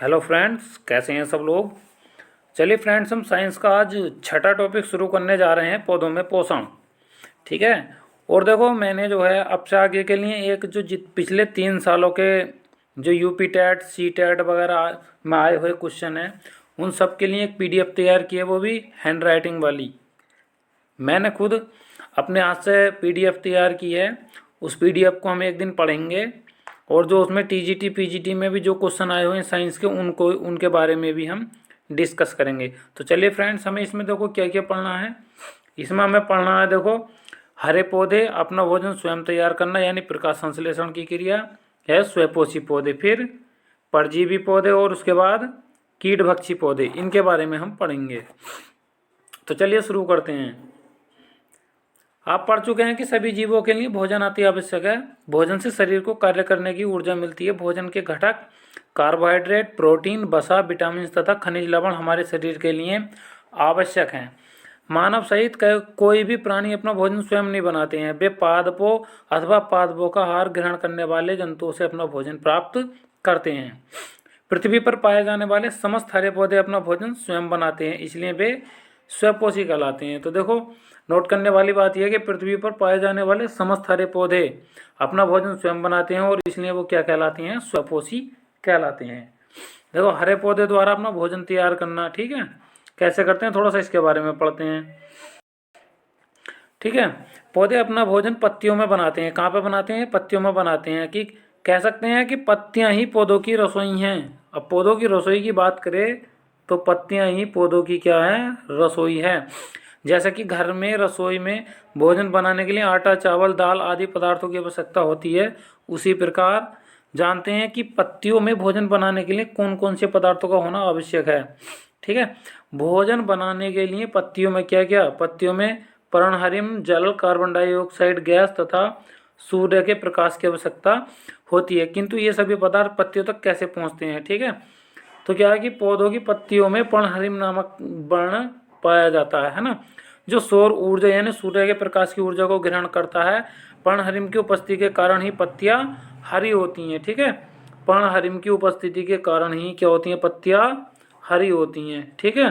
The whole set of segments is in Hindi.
हेलो फ्रेंड्स, कैसे हैं सब लोग। चलिए फ्रेंड्स, हम साइंस का आज छठा टॉपिक शुरू करने जा रहे हैं, पौधों में पोषण। ठीक है। और देखो, मैंने जो है अब से आगे के लिए एक जो पिछले 3 सालों के जो यूपी टेट सी टेट वगैरह में आए हुए क्वेश्चन हैं, उन सब के लिए एक पीडीएफ तैयार की है, वो भी हैंड राइटिंग वाली। मैंने खुद अपने हाथ से पीडीएफ तैयार की है। उस पीडीएफ को हम एक दिन पढ़ेंगे, और जो उसमें टीजीटी पीजीटी में भी जो क्वेश्चन आए हुए हैं साइंस के, उनको उनके बारे में भी हम डिस्कस करेंगे। तो चलिए फ्रेंड्स, हमें इसमें देखो क्या क्या पढ़ना है। इसमें हमें पढ़ना है, देखो, हरे पौधे अपना भोजन स्वयं तैयार करना, यानी प्रकाश संश्लेषण की क्रिया है, स्वयंपोषी पौधे, फिर परजीवी पौधे, और उसके बाद कीटभक्षी पौधे, इनके बारे में हम पढ़ेंगे। तो चलिए शुरू करते हैं। आप पढ़ चुके हैं कि सभी जीवों के लिए भोजन अति आवश्यक है। भोजन से शरीर को कार्य करने की ऊर्जा मिलती है। भोजन के घटक कार्बोहाइड्रेट, प्रोटीन, वसा, विटामिन तथा खनिज लवण हमारे शरीर के लिए आवश्यक हैं। मानव सहित कोई भी प्राणी अपना भोजन स्वयं नहीं बनाते हैं। वे पादपों अथवा पादपों का आहार ग्रहण करने वाले जंतुओं से अपना भोजन प्राप्त करते हैं। पृथ्वी पर पाए जाने वाले समस्त हरे पौधे अपना भोजन स्वयं बनाते हैं, इसलिए वे स्वयंपोषी कहलाते हैं। तो देखो, नोट करने वाली बात यह है कि पृथ्वी पर पाए जाने वाले समस्त हरे पौधे अपना भोजन स्वयं बनाते हैं, और इसलिए वो क्या कहलाते हैं, स्वयंपोषी कहलाते हैं। देखो, हरे पौधे द्वारा अपना भोजन तैयार करना, ठीक है, कैसे करते हैं थोड़ा सा इसके बारे में पढ़ते हैं। ठीक है। पौधे अपना भोजन पत्तियों में बनाते हैं। कहाँ पे बनाते हैं, पत्तियों में बनाते हैं। कि कह सकते हैं कि पत्तियां ही पौधों की रसोई हैं। अब पौधों की रसोई की बात करें तो पत्तियां ही पौधों की क्या है, रसोई है। जैसे कि घर में रसोई में भोजन बनाने के लिए आटा, चावल, दाल आदि पदार्थों की आवश्यकता होती है, उसी प्रकार जानते हैं कि पत्तियों में भोजन बनाने के लिए कौन कौन से पदार्थों का होना आवश्यक है। ठीक है। भोजन बनाने के लिए पत्तियों में क्या क्या, पत्तियों में पर्णहरिम, जल, कार्बन डाइऑक्साइड गैस तथा सूर्य के प्रकाश की आवश्यकता होती है। किंतु ये सभी पदार्थ पत्तियों तक कैसे पहुंचते हैं। ठीक है। तो क्या है कि पौधों की पत्तियों में पर्णहरिम नामक वर्ण पाया जाता है ना, जो सौर ऊर्जा यानी सूर्य के प्रकाश की ऊर्जा को ग्रहण करता है। पर्णहरिम की उपस्थिति के कारण ही पत्तियां हरी होती हैं। ठीक है। पर्णहरिम की उपस्थिति के कारण ही क्या होती हैं, पत्तियां हरी होती हैं। ठीक है,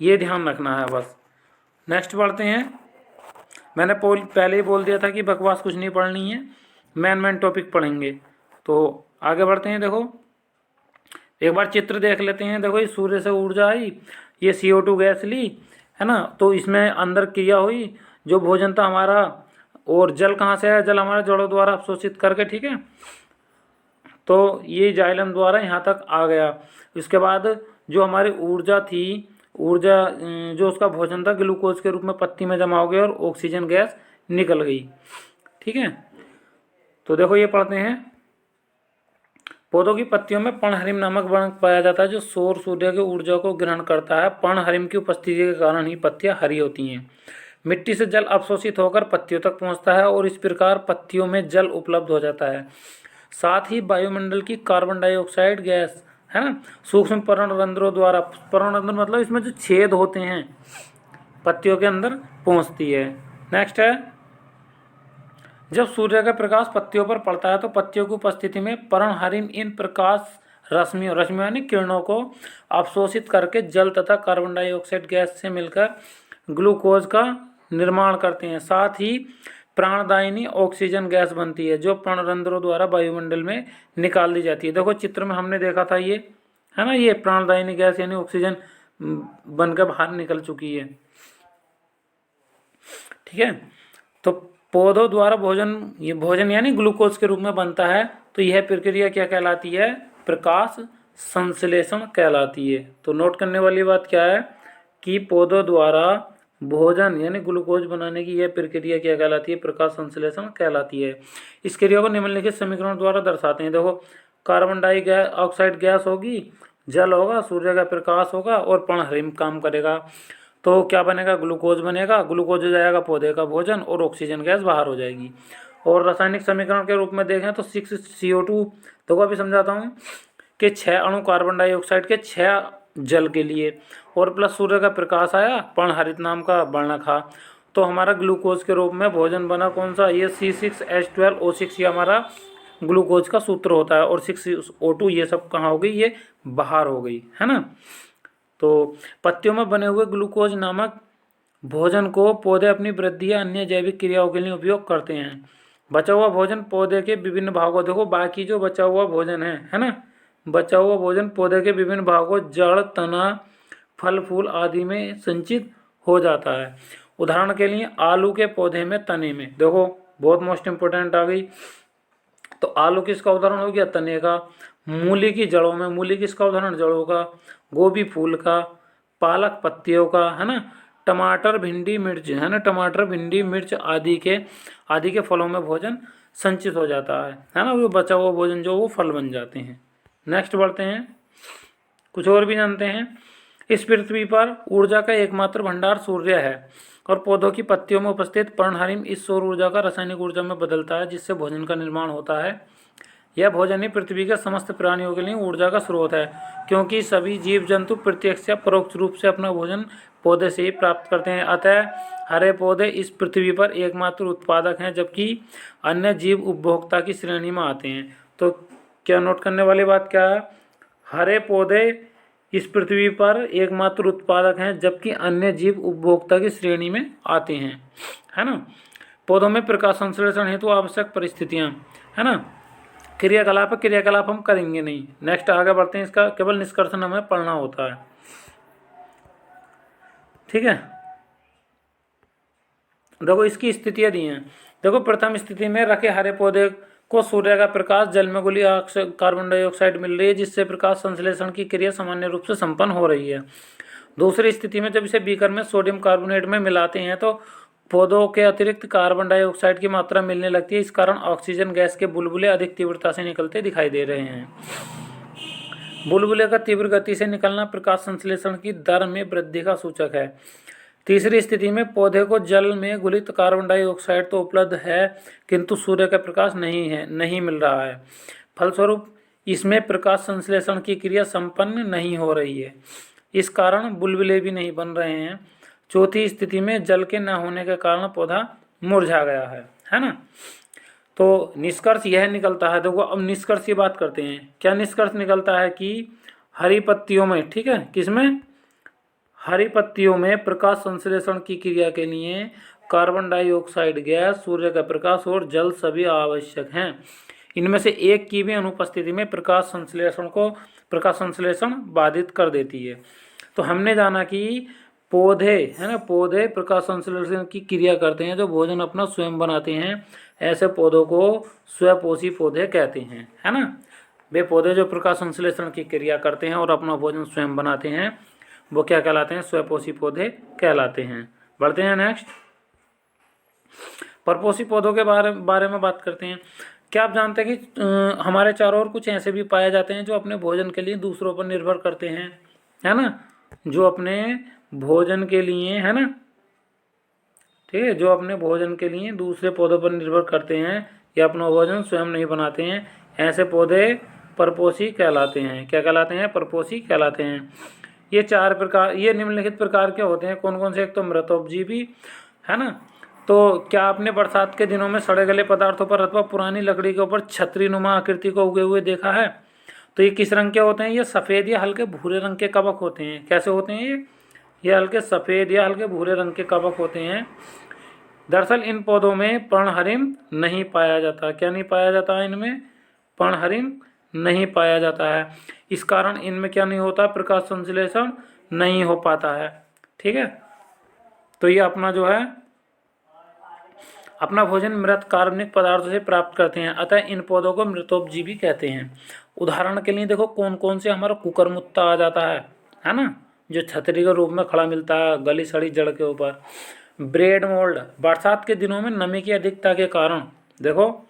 ये ध्यान रखना है बस। नेक्स्ट बढ़ते हैं। मैंने पहले ही बोल दिया था कि बकवास कुछ नहीं पढ़नी है, मेन टॉपिक पढ़ेंगे। तो आगे बढ़ते हैं। देखो, एक बार चित्र देख लेते हैं। देखो, ये सूर्य से ऊर्जा आई, ये CO2 गैस ली, है ना, तो इसमें अंदर क्रिया हुई, जो भोजन था हमारा, और जल कहाँ से आया, जल हमारे जड़ों द्वारा अवशोषित करके, ठीक है, तो ये जाइलम द्वारा यहाँ तक आ गया। इसके बाद जो हमारी ऊर्जा थी, ऊर्जा जो उसका भोजन था, ग्लूकोज के रूप में पत्ती में जमा हो गया और ऑक्सीजन गैस निकल गई। ठीक है। तो देखो, ये पढ़ते हैं। पौधों की पत्तियों में पर्णहरिम नामक वर्ण पाया जाता है, जो सौर सूर्य की ऊर्जा को ग्रहण करता है। पर्णहरिम की उपस्थिति के कारण ही पत्तियां हरी होती हैं। मिट्टी से जल अवशोषित होकर पत्तियों तक पहुंचता है, और इस प्रकार पत्तियों में जल उपलब्ध हो जाता है। साथ ही वायुमंडल की कार्बन डाइऑक्साइड गैस, है ना, सूक्ष्म पर्णरंध्रों द्वारा, पर्णरंध्र मतलब इसमें जो छेद होते हैं, पत्तियों के अंदर पहुंचती है। नेक्स्ट है, जब सूर्य का प्रकाश पत्तियों पर पड़ता है तो पत्तियों की उपस्थिति में पर्णहरिम इन प्रकाश रश्मियों यानी किरणों को अवशोषित करके जल तथा कार्बन डाइऑक्साइड गैस से मिलकर ग्लूकोज का निर्माण करते हैं। साथ ही प्राणदायिनी ऑक्सीजन गैस बनती है, जो पर्णरंध्रों द्वारा वायुमंडल में निकाल दी जाती है। देखो, चित्र में हमने देखा था, ये है ना, ये प्राणदायिनी गैस यानी ऑक्सीजन बनकर बाहर निकल चुकी है। ठीक है। तो पौधों द्वारा ये भोजन यानी ग्लूकोज के रूप में बनता है। तो यह प्रक्रिया क्या कहलाती है, प्रकाश संश्लेषण कहलाती है। तो नोट करने वाली बात क्या है कि पौधों द्वारा भोजन यानी ग्लूकोज बनाने की यह प्रक्रिया क्या कहलाती है, प्रकाश संश्लेषण कहलाती है। इस क्रिया को निम्नलिखित समीकरण द्वारा दर्शाते हैं। देखो, कार्बन डाइऑक्साइड गैस होगी, जल होगा, सूर्य का प्रकाश होगा, और पर्णहरिम काम करेगा। तो क्या बनेगा, ग्लूकोज बनेगा। ग्लूकोज हो जाएगा पौधे का भोजन, और ऑक्सीजन गैस बाहर हो जाएगी। और रासायनिक समीकरण के रूप में देखें तो 6CO2, देखो अभी समझाता हूँ, कि 6 अणु कार्बन डाइऑक्साइड के 6 जल के लिए, और प्लस सूर्य का प्रकाश आया, पर्णहरित नाम का वर्णक, तो हमारा ग्लूकोज के रूप में भोजन बना कौन सा, ये C6H12O6, ये हमारा ग्लूकोज का सूत्र होता है, और 6O2 ये सब कहाँ हो गई, ये बाहर हो गई, है ना। तो पत्तियों में बने हुए ग्लूकोज नामक भोजन को पौधे अपनी वृद्धि या अन्य जैविक क्रियाओं के लिए उपयोग करते हैं। बचा हुआ भोजन पौधे के विभिन्न भागों, देखो बाकी जो बचा हुआ भोजन है ना, बचा हुआ भोजन पौधे के विभिन्न भागों, जड़, तना, फल फूल आदि में संचित हो जाता है। उदाहरण के लिए आलू के पौधे में तने में, देखो बहुत मोस्ट इंपोर्टेंट आ गई। तो आलू किसका उदाहरण हो गया, तने का। मूली की जड़ों में, मूली किसका उदाहरण, जड़ों का। गोभी फूल का, पालक पत्तियों का, है ना। टमाटर भिंडी मिर्च, है ना, टमाटर भिंडी मिर्च आदि के फलों में भोजन संचित हो जाता है ना। वो बचा हुआ भोजन जो वो फल बन जाते हैं। नेक्स्ट बढ़ते हैं, कुछ और भी जानते हैं। इस पृथ्वी पर ऊर्जा का एकमात्र भंडार सूर्य है, और पौधों की पत्तियों में उपस्थित पर्णहरिम इस सौर ऊर्जा का रासायनिक ऊर्जा में बदलता है, जिससे भोजन का निर्माण होता है। यह भोजन ही पृथ्वी के समस्त प्राणियों के लिए ऊर्जा का स्रोत है, क्योंकि सभी जीव जंतु प्रत्यक्ष या परोक्ष रूप से अपना भोजन पौधे से ही प्राप्त करते हैं। अतः हरे पौधे इस पृथ्वी पर एकमात्र उत्पादक हैं, जबकि अन्य जीव उपभोक्ता की श्रेणी में आते हैं। तो क्या नोट करने वाली बात क्या है, हरे पौधे इस पृथ्वी पर एकमात्र उत्पादक हैं, जबकि अन्य जीव उपभोक्ता की श्रेणी में आते हैं, है ना। पौधों में प्रकाश संश्लेषण हेतु आवश्यक परिस्थितियां, है ना। क्रियाकलाप हम करेंगे नहीं। नेक्स्ट आगे बढ़ते हैं, इसका केवल निष्कर्षण हमें पढ़ना होता है, ठीक है। देखो इसकी स्थितियां दी हैं। देखो प्रथम स्थिति में रखे हरे पौधे को सूर्य का प्रकाश, जल में घुली कार्बन डाइऑक्साइड मिल रही है, जिससे प्रकाश संश्लेषण की क्रिया सामान्य रूप से संपन्न हो रही है। दूसरी स्थिति में जब इसे बीकर में सोडियम कार्बोनेट में मिलाते हैं तो पौधों के अतिरिक्त कार्बन डाइऑक्साइड की मात्रा मिलने लगती है। इस कारण ऑक्सीजन गैस के बुलबुले अधिक तीव्रता से निकलते दिखाई दे रहे हैं। बुलबुले का तीव्र गति से निकलना प्रकाश संश्लेषण की दर में वृद्धि का सूचक है। तीसरी स्थिति में पौधे को जल में घुलित कार्बन डाइऑक्साइड तो उपलब्ध है, किंतु सूर्य का प्रकाश नहीं मिल रहा है। फलस्वरूप इसमें प्रकाश संश्लेषण की क्रिया संपन्न नहीं हो रही है। इस कारण बुलबुले भी नहीं बन रहे हैं। चौथी स्थिति में जल के न होने के कारण पौधा मुरझा गया है ना। तो निष्कर्ष यह निकलता है, देखो अब निष्कर्ष की बात करते हैं। क्या निष्कर्ष निकलता है कि हरी पत्तियों में, ठीक है, किसमें, हरी पत्तियों में प्रकाश संश्लेषण की क्रिया के लिए कार्बन डाइऑक्साइड गैस, सूर्य का प्रकाश और जल सभी आवश्यक हैं। इनमें से एक की भी अनुपस्थिति में प्रकाश संश्लेषण बाधित कर देती है। तो हमने जाना कि पौधे, है ना, पौधे प्रकाश संश्लेषण की क्रिया करते हैं, जो भोजन अपना स्वयं बनाते हैं। ऐसे पौधों को स्वपोषी पौधे कहते हैं, है ना। वे पौधे जो प्रकाश संश्लेषण की क्रिया करते हैं और अपना भोजन स्वयं बनाते हैं, वो क्या कहलाते हैं, स्वपोषी पौधे कहलाते हैं। बढ़ते हैं नेक्स्ट, परपोषी पौधों के बारे में बात करते हैं। क्या आप जानते हैं कि हमारे चारों ओर कुछ ऐसे भी पाए जाते हैं जो अपने भोजन के लिए दूसरों पर निर्भर करते हैं, है ना, जो अपने भोजन के लिए, है ना, ठीक है, जो अपने भोजन के लिए दूसरे पौधों पर निर्भर करते हैं या अपना भोजन स्वयं नहीं बनाते हैं। ऐसे पौधे परपोषी कहलाते हैं। क्या कहलाते हैं, परपोषी कहलाते हैं। ये चार प्रकार, ये निम्नलिखित प्रकार के होते हैं। कौन कौन से, एक तो मृतोपजीवी, है ना। तो क्या आपने बरसात के दिनों में सड़े गले पदार्थों पर अथवा पुरानी लकड़ी के ऊपर छतरी नुमा आकृति को उगे हुए देखा है? तो ये किस रंग के होते हैं, ये सफ़ेद या हल्के भूरे रंग के कवक होते हैं। कैसे होते हैं ये हल्के सफ़ेद या हल्के भूरे रंग के कवक होते हैं। दरअसल इन पौधों में पर्णहरिम नहीं पाया जाता। क्या नहीं पाया जाता, इनमें पर्णहरिम नहीं पाया जाता है। इस कारण इनमें क्या नहीं होता, प्रकाश संश्लेषण नहीं हो पाता है, ठीक है। तो ये अपना जो है अपना भोजन मृत कार्बनिक पदार्थों से प्राप्त करते हैं, अतः इन पौधों को मृतोपजीवी कहते हैं। उदाहरण के लिए देखो कौन कौन से, हमारा कुकरमुत्ता आ जाता है ना, जो छतरी के रूप में खड़ा मिलता है गली सड़ी जड़ के ऊपर। ब्रेड मोल्ड, बरसात के दिनों में नमी की अधिकता के कारण, देखो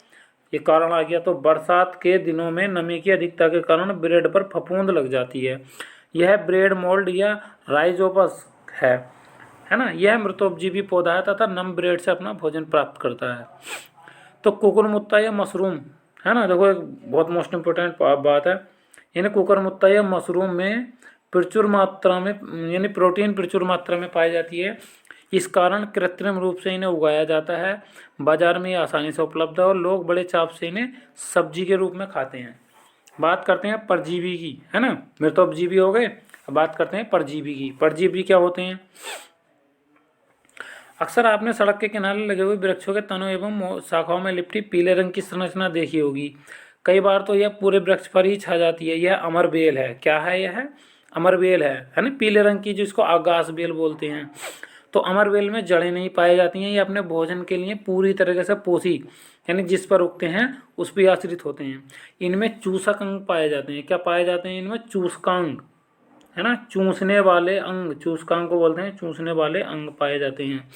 ये कारण आ गया, तो बरसात के दिनों में नमी की अधिकता के कारण ब्रेड पर फफूंद लग जाती है। यह ब्रेड मोल्ड या राइजोपस है ना। यह मृतोपजीवी पौधा है तथा नम ब्रेड से अपना भोजन प्राप्त करता है। तो कुकुरमुत्ता या मशरूम, है ना, देखो एक बहुत मोस्ट इम्पोर्टेंट बात है। यानी कुकुरमुत्ता या मशरूम में प्रचुर मात्रा में, यानी प्रोटीन प्रचुर मात्रा में पाई जाती है। इस कारण कृत्रिम रूप से इन्हें उगाया जाता है। बाजार में ये आसानी से उपलब्ध है और लोग बड़े चाव से इन्हें सब्जी के रूप में खाते हैं। बात करते हैं परजीवी की, है ना, मृतोपजीवी हो गए। अब बात करते हैं परजीवी की। परजीवी क्या होते हैं? अक्सर आपने सड़क के किनारे लगे हुए वृक्षों के तनों एवं शाखाओं में लिपटी पीले रंग की संरचना देखी होगी। कई बार तो यह पूरे वृक्ष पर ही छा जाती है। यह अमर बेल है। क्या है यह? अमर बेल है ना, पीले रंग की, जिसको आगास बेल बोलते हैं। तो अमर बेल में जड़ें नहीं पाई जाती हैं। ये अपने भोजन के लिए पूरी तरीके से पोषी, यानी जिस पर उगते हैं उस पर आश्रित होते हैं। इनमें चूसक अंग पाए जाते हैं। क्या पाए जाते हैं इनमें? चूसकांग, है ना, चूसने वाले अंग, चूसकांग को बोलते हैं, चूसने वाले अंग पाए जाते हैं।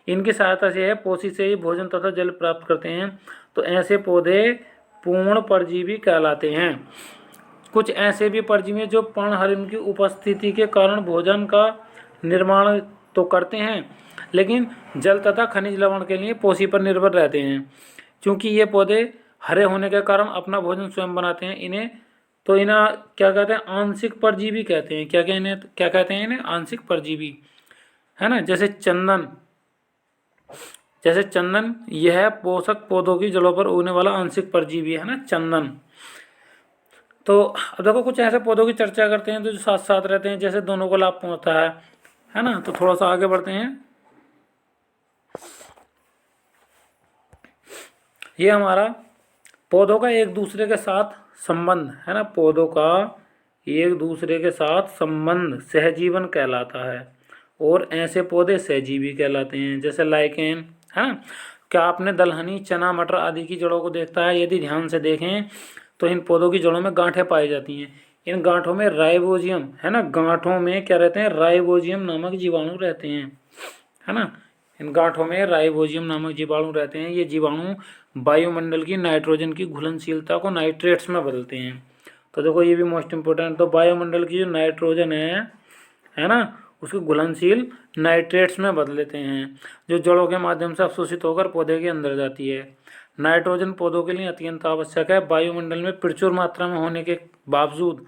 इनकी सहायता से पोषी से ही भोजन तथा जल प्राप्त करते हैं। तो ऐसे पौधे पूर्ण परजीवी कहलाते हैं। कुछ ऐसे भी परजीवी जो पर्णहरिम की उपस्थिति के कारण भोजन का निर्माण तो करते हैं, लेकिन जल तथा खनिज लवण के लिए पोषी पर निर्भर रहते हैं। क्योंकि ये पौधे हरे होने के कारण अपना भोजन स्वयं बनाते हैं। इन्हें क्या कहते हैं? आंशिक परजीवी कहते हैं। क्या कहते हैं इन्हें? आंशिक परजीवी, है ना। जैसे चंदन यह पोषक पौधों की जड़ों पर उगने वाला आंशिक परजीवी है ना, चंदन। तो अब देखो कुछ ऐसे पौधों की चर्चा करते हैं तो जो साथ साथ रहते हैं, जैसे दोनों को लाभ पहुंचता है ना। तो थोड़ा सा आगे बढ़ते हैं। ये हमारा पौधों का एक दूसरे के साथ संबंध है ना, पौधों का एक दूसरे के साथ संबंध सहजीवन कहलाता है। और ऐसे पौधे सहजीवी कहलाते हैं, जैसे लाइकेन, है ना। क्या आपने दलहनी, चना, मटर आदि की जड़ों को देखता है? यदि ध्यान से देखें तो इन पौधों की जड़ों में गांठें पाई जाती हैं। इन गांठों में राइबोजियम, है ना, गांठों में क्या रहते हैं? राइबोजियम नामक जीवाणु रहते हैं, है ना। इन गांठों में राइबोजियम नामक जीवाणु रहते हैं। ये जीवाणु वायुमंडल की नाइट्रोजन की घुलनशीलता को नाइट्रेट्स में बदलते हैं। तो देखो ये भी मोस्ट इम्पोर्टेंट। तो वायुमंडल की जो नाइट्रोजन है ना, उसको घुलनशील नाइट्रेट्स में बदल लेते हैं, जो जड़ों के माध्यम से अवशोषित होकर पौधे के अंदर जाती है। नाइट्रोजन पौधों के लिए अत्यंत आवश्यक है। वायुमंडल में प्रचुर मात्रा में होने के बावजूद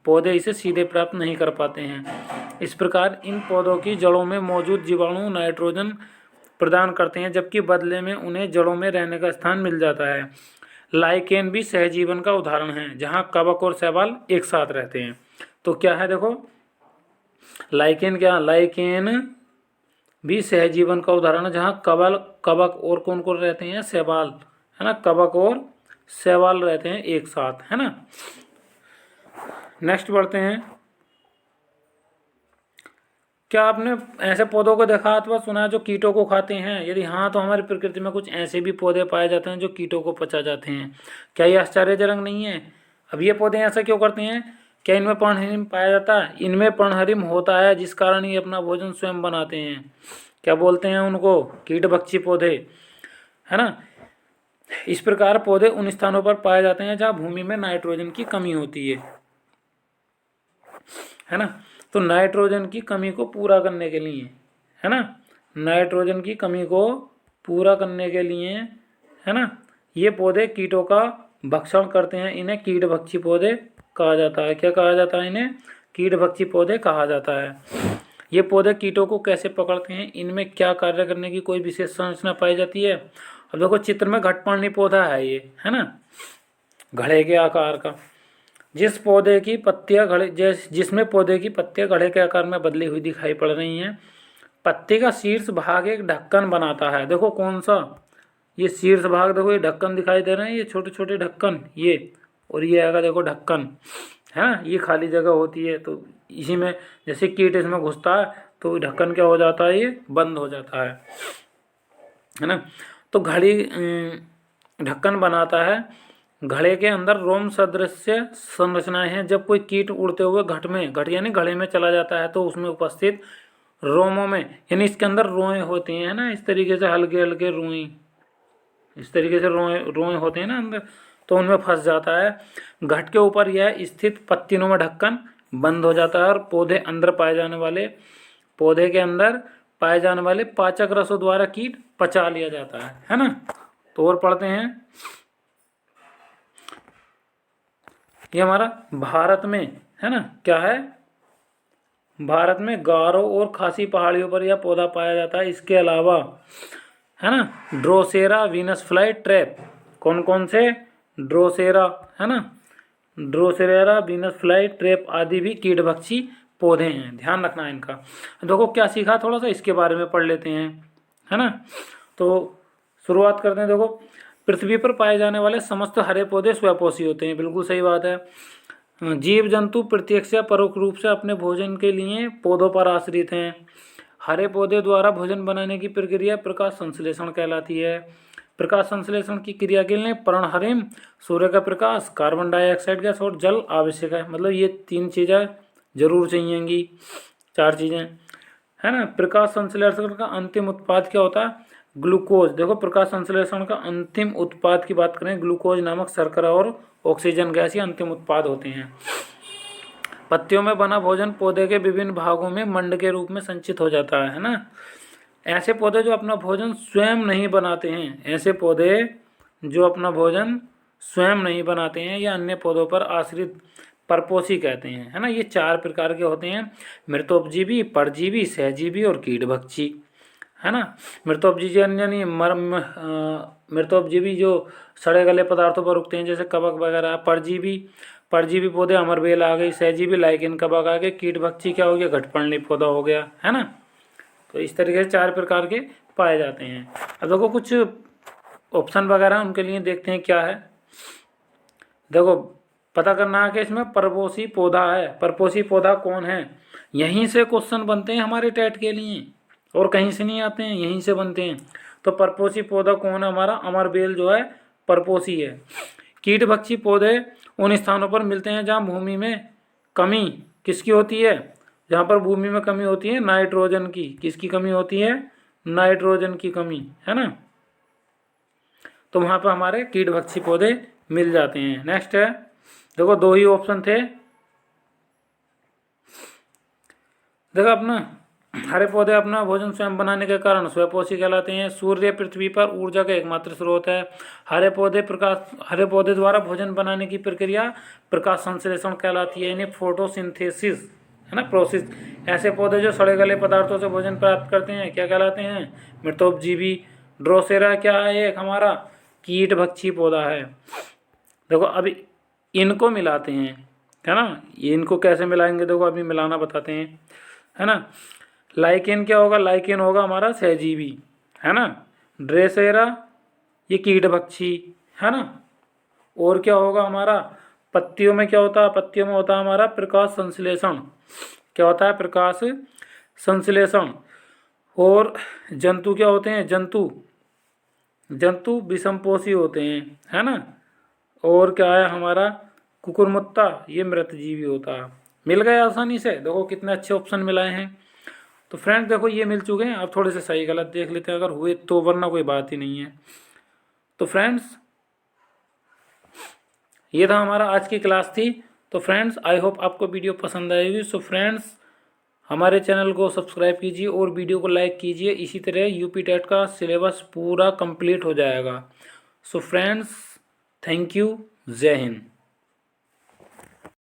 पौधे इसे सीधे प्राप्त नहीं कर पाते हैं। इस प्रकार इन पौधों की जड़ों में मौजूद जीवाणु नाइट्रोजन प्रदान करते हैं, जबकि बदले में उन्हें जड़ों में रहने का स्थान मिल जाता है। लाइकेन भी सहजीवन का उदाहरण है, जहाँ कवक और शैवाल एक साथ रहते हैं। तो क्या है देखो, लाइकेन भी सहजीवन का उदाहरण है, जहाँ कवक और कौन कौन रहते हैं? शैवाल, है ना, कवक और शैवाल रहते हैं एक साथ, है ना। नेक्स्ट बढ़ते हैं। क्या आपने ऐसे पौधों को देखा अथवा सुना है जो कीटों को खाते हैं? यदि हाँ, तो हमारी प्रकृति में कुछ ऐसे भी पौधे पाए जाते हैं जो कीटों को पचा जाते हैं। क्या ये आश्चर्यजनक नहीं है? अब ये पौधे ऐसा क्यों करते हैं? क्या इनमें पर्णहरिम पाया जाता है? इनमें पर्णहरिम होता है, जिस कारण ये अपना भोजन स्वयं बनाते हैं। क्या बोलते हैं उनको? कीटभक्षी पौधे, है ना। इस प्रकार पौधे उन स्थानों पर पाए जाते हैं जहाँ भूमि में नाइट्रोजन की कमी होती है ना। तो नाइट्रोजन की कमी को पूरा करने के लिए, है ना, नाइट्रोजन की कमी को पूरा करने के लिए, है ना, ये पौधे कीटों का भक्षण करते हैं। इन्हें कीटभक्षी पौधे कहा जाता है। क्या कहा जाता है? इन्हें कीटभक्षी पौधे कहा जाता है। ये पौधे कीटों को कैसे पकड़ते हैं? इनमें क्या कार्य करने की कोई विशेष संरचना पाई जाती है? अब देखो चित्र में घटपर्णी पौधा है ये, है ना, घड़े के आकार का। जिसमें पौधे की पत्तियां घड़े के आकार में बदली हुई दिखाई पड़ रही हैं। पत्ती का शीर्ष भाग एक ढक्कन बनाता है। देखो कौन सा? ये शीर्ष भाग, देखो ये ढक्कन दिखाई दे रहे हैं, ये छोटे छोटे ढक्कन, ये, और ये आएगा देखो ढक्कन, है ना। ये खाली जगह होती है, तो इसी में जैसे कीट इसमें घुसता है तो ढक्कन क्या हो जाता है? ये बंद हो जाता है ना। तो घड़ी ढक्कन बनाता है। घड़े के अंदर रोम सदृश संरचनाएं हैं। जब कोई कीट उड़ते हुए घट यानी घड़े में चला जाता है तो उसमें उपस्थित रोमों में, यानी इसके अंदर रोएं होती हैं ना, इस तरीके से हल्के हल्के रोएं, इस तरीके से रोएं होते हैं ना अंदर, तो उनमें फंस जाता है। घट के ऊपर यह स्थित पत्तीनुमा ढक्कन बंद हो जाता है और पौधे के अंदर पाए जाने वाले पाचक रसों द्वारा कीट पचा लिया जाता है ना। तो और पढ़ते हैं। ये हमारा भारत में, है ना, क्या है? भारत में गारो और खासी पहाड़ियों पर यह पौधा पाया जाता है। इसके अलावा है ना ड्रोसेरा वीनस फ्लाई ट्रैप, कौन कौन से, ड्रोसेरा है ना, ड्रोसेरा वीनस फ्लाई ट्रैप आदि भी कीटभक्षी पौधे हैं, ध्यान रखना है इनका। देखो क्या सीखा, थोड़ा सा इसके बारे में पढ़ लेते हैं, है ना। तो शुरुआत करते हैं। देखो पृथ्वी पर पाए जाने वाले समस्त हरे पौधे स्वपोषी होते हैं, बिल्कुल सही बात है। जीव जंतु प्रत्यक्ष या परोक्ष रूप से अपने भोजन के लिए पौधों पर आश्रित हैं। हरे पौधे द्वारा भोजन बनाने की प्रक्रिया प्रकाश संश्लेषण कहलाती है। प्रकाश संश्लेषण की क्रिया के लिए पर्णहरिम, सूर्य का प्रकाश, कार्बन डाइऑक्साइड गैस और जल आवश्यक है। मतलब ये 3 चीज़ें जरूर चाहिएंगी, 4 चीज़ें, है ना। प्रकाश संश्लेषण का अंतिम उत्पाद क्या होता है, ग्लूकोज। देखो प्रकाश संश्लेषण का अंतिम उत्पाद की बात करें, ग्लूकोज नामक शर्करा और ऑक्सीजन गैस ही अंतिम उत्पाद होते हैं। पत्तियों में बना भोजन पौधे के विभिन्न भागों में मंड के रूप में संचित हो जाता है ना। ऐसे पौधे जो अपना भोजन स्वयं नहीं बनाते हैं, ऐसे पौधे जो अपना भोजन स्वयं नहीं बनाते हैं या अन्य पौधों पर आश्रित परपोषी कहते हैं, है ना। ये 4 प्रकार के होते हैं, मृतोपजीवी, परजीवी, सहजीवी और कीटभक्षी, है ना। मृतोपजीवी यानी मृतोपजीवी जो सड़े गले पदार्थों पर उगते हैं, जैसे कवक वगैरह। परजीवी, परजीवी पौधे अमरबेल आ गई, सहजीवी लाइकेन कवक आ गए, कीटभक्षी क्या हो गया, घटपर्णी पौधा हो गया, है ना। तो इस तरीके से 4 प्रकार के पाए जाते हैं। अब देखो कुछ ऑप्शन वगैरह उनके लिए देखते हैं क्या है। देखो पता करना है कि इसमें परपोषी पौधा है, परपोषी पौधा कौन है, यहीं से क्वेश्चन बनते हैं हमारे टेट के लिए, और कहीं से नहीं आते हैं, यहीं से बनते हैं। तो परपोषी पौधा कौन है हमारा, अमरबेल जो है परपोषी है। कीटभक्षी पौधे उन स्थानों पर मिलते हैं जहाँ भूमि में कमी किसकी होती है, जहाँ पर भूमि में कमी होती है नाइट्रोजन की, किसकी कमी होती है, नाइट्रोजन की कमी, है ना। तो वहाँ पर हमारे कीटभक्षी पौधे मिल जाते हैं। नेक्स्ट है, देखो 2 ही ऑप्शन थे। देखो अपना हरे पौधे अपना भोजन स्वयं बनाने के कारण स्वपोषी कहलाते हैं। सूर्य पृथ्वी पर ऊर्जा का एकमात्र स्रोत है। हरे पौधे द्वारा भोजन बनाने की प्रक्रिया प्रकाश संश्लेषण कहलाती है, यानी फोटोसिंथेसिस, है ना, प्रोसेस। ऐसे पौधे जो सड़े गले पदार्थों से भोजन प्राप्त करते हैं क्या कहलाते हैं, मृतोपजीवी। ड्रोसेरा क्या है, एक हमारा कीटभक्षी पौधा है। देखो अभी इनको मिलाते हैं, है ना, ये इनको कैसे मिलाएंगे, देखो अभी मिलाना बताते हैं, है ना। लाइकेन क्या होगा, लाइकेन होगा हमारा सहजीवी, है ना। ड्रोसेरा ये कीटभक्षी, है ना। और क्या होगा हमारा, पत्तियों में क्या होता है, पत्तियों में होता है हमारा प्रकाश संश्लेषण, क्या होता है, प्रकाश संश्लेषण। और जंतु क्या होते हैं, जंतु विषमपोषी होते हैं, है ना। और क्या है हमारा कुकुरमुत्ता, ये मृतजीवी होता है। मिल गए आसानी से, देखो कितने अच्छे ऑप्शन मिलाए हैं। तो फ्रेंड्स देखो ये मिल चुके हैं, अब थोड़े से सही गलत देख लेते हैं अगर हुए तो, वरना कोई बात ही नहीं है। तो फ्रेंड्स ये था हमारा आज की क्लास थी। तो फ्रेंड्स आई होप आपको वीडियो पसंद आएगी। सो फ्रेंड्स हमारे चैनल को सब्सक्राइब कीजिए और वीडियो को लाइक कीजिए, इसी तरह यूपी टेट का सिलेबस पूरा कंप्लीट हो जाएगा। सो फ्रेंड्स थैंक यू, जय हिंद।